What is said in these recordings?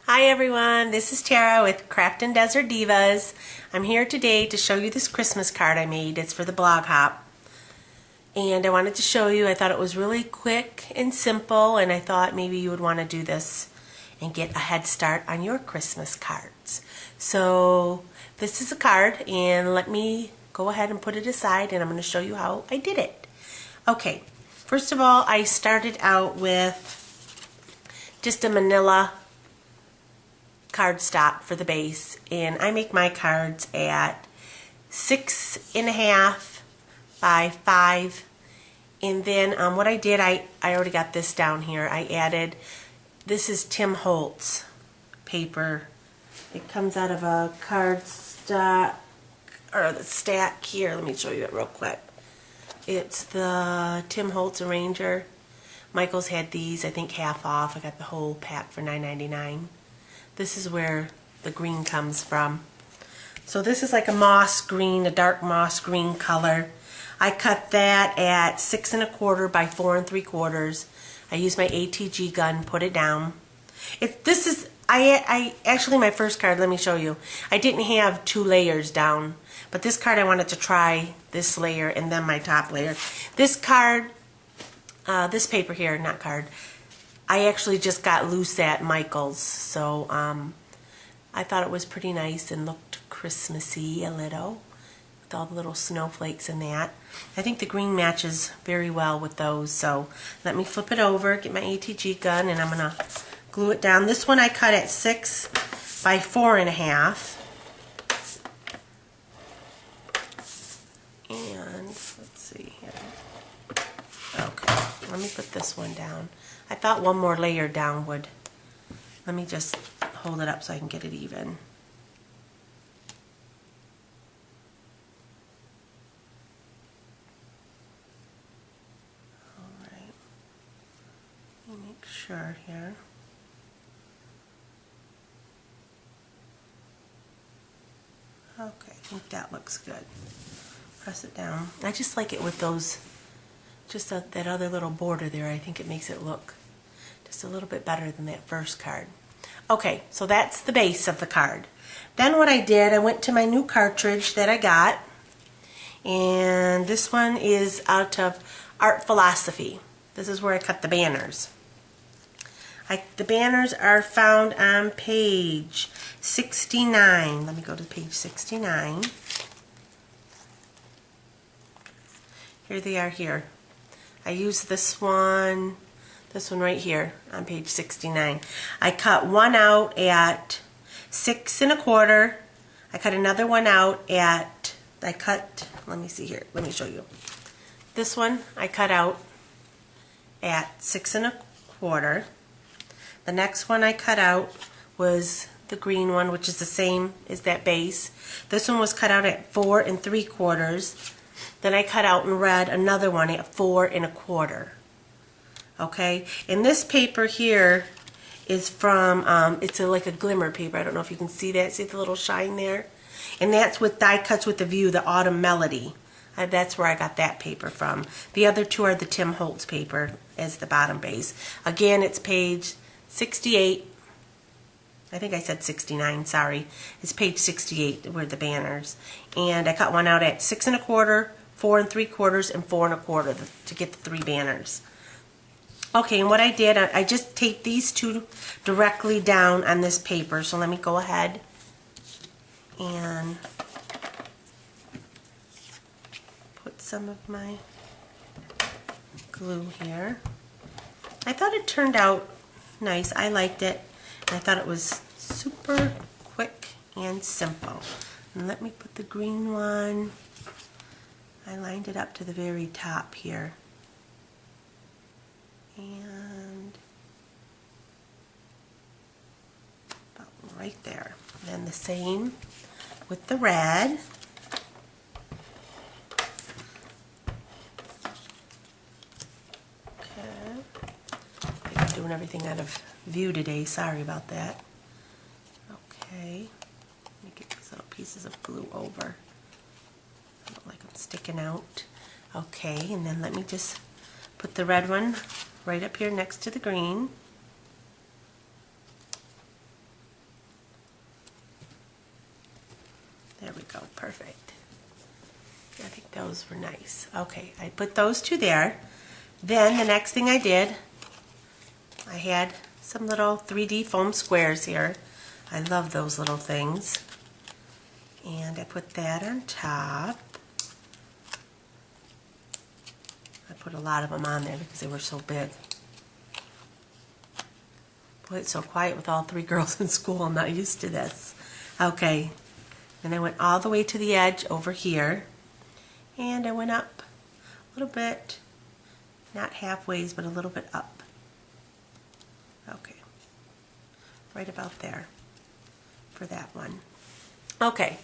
Hi everyone, this is Tara with Craft and Desert Divas. I'm here today to show you this Christmas card I made. It's for the blog hop. And I wanted to show you, I thought it was really quick and simple, and I thought maybe you would want to do this and get a head start on your Christmas cards. So this is a card, and let me go ahead and put it aside, and I'm going to show you how I did it. Okay, first of all, I started out with just a manila cardstock for the base, and I make my cards at 6.5 by 5. And then what I did, I already got this down here. I added, this is Tim Holtz paper. It comes out of a cardstock, or the stack here. Let me show you it real quick. It's the Tim Holtz Arranger. Michael's had these, I think, half off. I got the whole pack for $9.99. This is where the green comes from. So this is like a moss green, a dark moss green color. I cut that at 6 1/4 by 4 3/4. I used my ATG gun, put it down. This is actually my first card. Let me show you. I didn't have 2 layers down, but this card I wanted to try this layer and then my top layer. This card, this paper here, not card, I actually just got loose at Michael's, so I thought it was pretty nice and looked Christmassy a little, with all the little snowflakes in that. I think the green matches very well with those, so let me flip it over, get my ATG gun, and I'm going to glue it down. This one I cut at 6 by 4.5. And let's see here. Okay, let me put this one down. I thought one more layer down would. Let me just hold it up so I can get it even. Alright. Let me make sure here. Okay, I think that looks good. Press it down. I just like it with those, just that other little border there. I think it makes it look just a little bit better than that first card. Okay, so that's the base of the card. Then what I did, I went to my new cartridge that I got, and this one is out of Art Philosophy. This is where I cut the banners. The banners are found on page 69. Let me go to page 69. Here they are here. I used this one right here on page 69. I cut one out at 6 1/4. I cut another one out at, let me see here, let me show you. This one I cut out at 6 1/4. The next one I cut out was the green one, which is the same as that base. This one was cut out at 4 3/4. Then I cut out in red another one at 4 1/4. Okay, and this paper here is from, it's like a glimmer paper. I don't know if you can see that. See the little shine there? And that's with Die Cuts with a View, the Autumn Melody. That's where I got that paper from. The other two are the Tim Holtz paper as the bottom base. Again, it's page 68. I think I said 69, sorry. It's page 68 where the banners. And I cut one out at 6 1/4, 4 3/4, and 4 1/4 to get the 3 banners. Okay, and what I did, I just taped these two directly down on this paper. So let me go ahead and put some of my glue here. I thought it turned out nice. I liked it. And I thought it was super quick and simple. And let me put the green one. I lined it up to the very top here. And about right there. And then the same with the red. Okay. I'm doing everything out of view today. Sorry about that. Okay. Let me get these little pieces of glue over. I don't like them sticking out. Okay, and then let me just put the red one right up here next to the green. we go, perfect. I think those were nice. Okay, I put those two there. Then the next thing I did, I had some little 3D foam squares here. I love those little things. And I put that on top. I put a lot of them on there because they were so big. Boy, it's so quiet with all 3 girls in school. I'm not used to this. Okay, and I went all the way to the edge over here. And I went up a little bit, not halfways, but a little bit up. Okay, right about there for that one. Okay,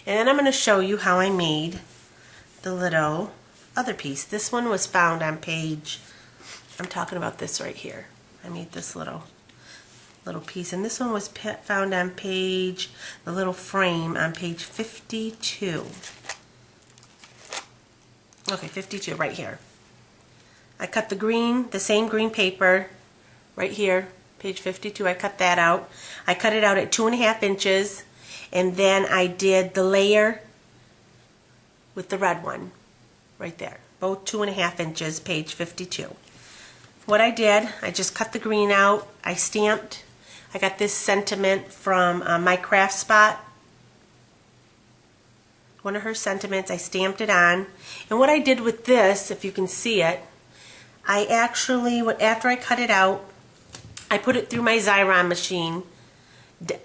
and then I'm going to show you how I made the little other piece. This one was found on page, I'm talking about this right here. I made this little piece, and this one was found on page, the little frame on page 52. Okay, 52, right here. I cut the same green paper, right here, page 52. I cut that out. I cut it out at 2.5 inches, and then I did the layer with the red one, right there. Both 2.5 inches, page 52. What I did, I just cut the green out. I stamped. I got this sentiment from my craft spot. One of her sentiments, I stamped it on. And what I did with this, if you can see it, I actually, after I cut it out, I put it through my Xyron machine,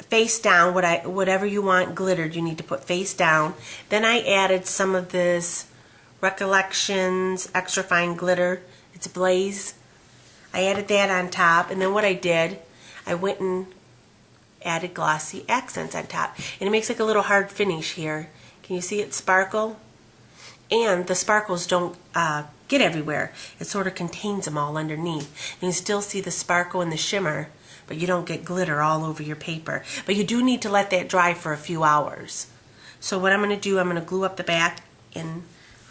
face down, whatever you want glittered, you need to put face down. Then I added some of this Recollections Extra Fine Glitter. It's Blaze. I added that on top, and then what I did, I went and added glossy accents on top. And it makes like a little hard finish here. Can you see it sparkle? And the sparkles don't get everywhere. It sort of contains them all underneath. You can still see the sparkle and the shimmer, but you don't get glitter all over your paper. But you do need to let that dry for a few hours. So what I'm going to do, I'm going to glue up the back and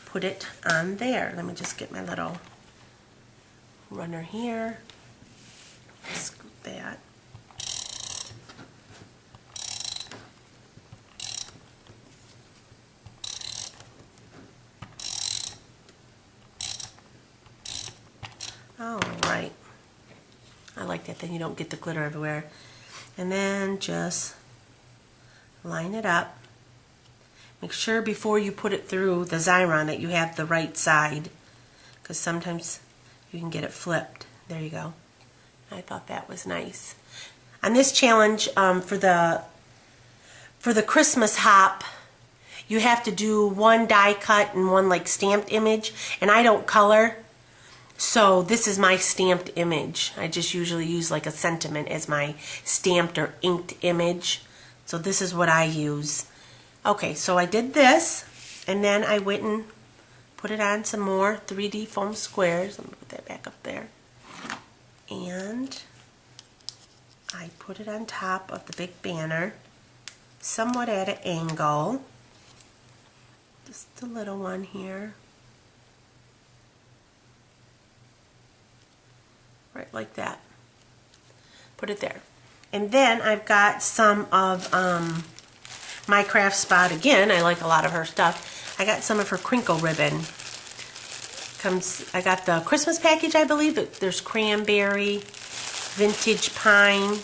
put it on there. Let me just get my little runner here. Scoop that. All right. I like that, then you don't get the glitter everywhere. And then just line it up. Make sure before you put it through the Xyron that you have the right side, because sometimes you can get it flipped. There you go. I thought that was nice. On this challenge for the Christmas hop, you have to do one die cut and one like stamped image, and I don't color. So this is my stamped image. I just usually use like a sentiment as my stamped or inked image. So this is what I use. Okay, so I did this, and then I went and put it on some more 3D foam squares. Let me put that back up there. And I put it on top of the big banner, somewhat at an angle. Just a little one here. Right like that. Put it there. And then I've got some of my craft spot again. I like a lot of her stuff. I got some of her crinkle ribbon. I got the Christmas package, I believe. There's cranberry, vintage pine.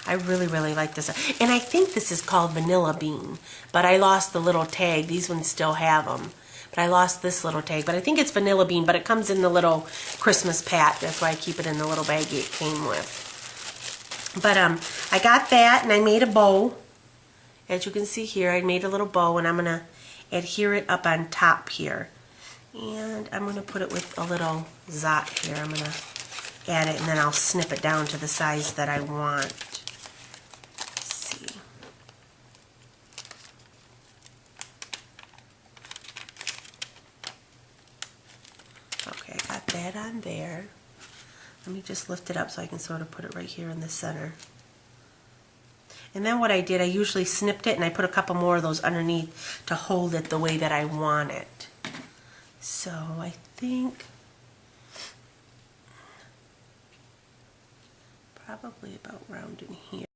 I really, really like this. And I think this is called vanilla bean, but I lost the little tag. These ones still have them. But I lost this little tag, but I think it's vanilla bean, but it comes in the little Christmas pack. That's why I keep it in the little baggie it came with. But I got that, and I made a bow. As you can see here, I made a little bow, and I'm going to adhere it up on top here. And I'm going to put it with a little zot here. I'm going to add it, and then I'll snip it down to the size that I want. Okay, I got that on there. Let me just lift it up so I can sort of put it right here in the center. And then what I did, I usually snipped it and I put a couple more of those underneath to hold it the way that I want it. So I think probably about round in here.